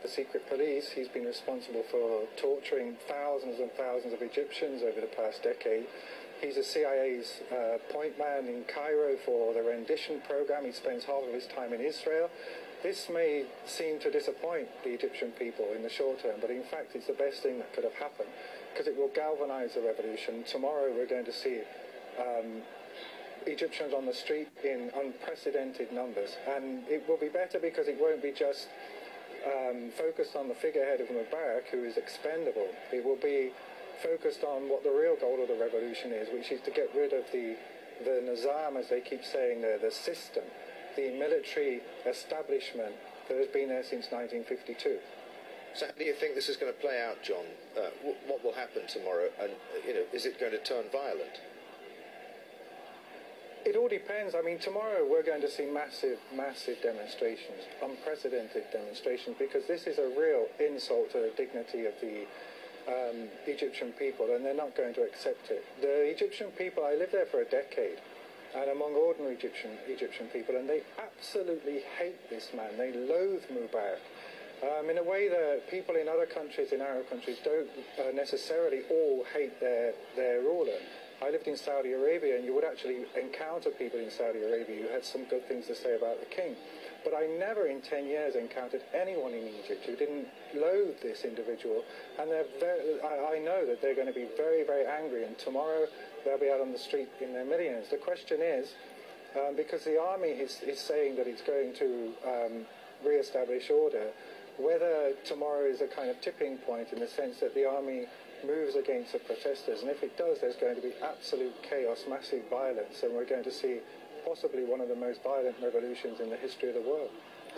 the secret police. He's been responsible for torturing thousands and thousands of Egyptians over the past decade. He's the CIA's point man in Cairo for the rendition program. He spends half of his time in Israel. This may seem to disappoint the Egyptian people in the short term, but in fact it's the best thing that could have happened, because it will galvanize the revolution. Tomorrow we're going to see Egyptians on the street in unprecedented numbers, and it will be better because it won't be just focused on the figurehead of Mubarak, who is expendable. It will be focused on what the real goal of the revolution is, which is to get rid of the Nizam, as they keep saying, the system, the military establishment that has been there since 1952. So how do you think this is going to play out, John? What will happen tomorrow? And, is it going to turn violent? It all depends. I mean, tomorrow we're going to see massive, massive demonstrations, unprecedented demonstrations, because this is a real insult to the dignity of the Egyptian people, and they're not going to accept it. The Egyptian people, I lived there for a decade, and among ordinary Egyptian people, and they absolutely hate this man. They loathe Mubarak. In a way that people in other countries, in Arab countries, don't necessarily all hate their ruler. I lived in Saudi Arabia, and you would actually encounter people in Saudi Arabia who had some good things to say about the king. But I never in 10 years encountered anyone in Egypt who didn't loathe this individual. And I know that they're going to be very, very angry, and tomorrow they'll be out on the street in their millions. The question is, because the army is saying that it's going to re-establish order, whether tomorrow is a kind of tipping point in the sense that the army moves against the protesters, and if it does, there's going to be absolute chaos, massive violence, and we're going to see possibly one of the most violent revolutions in the history of the world.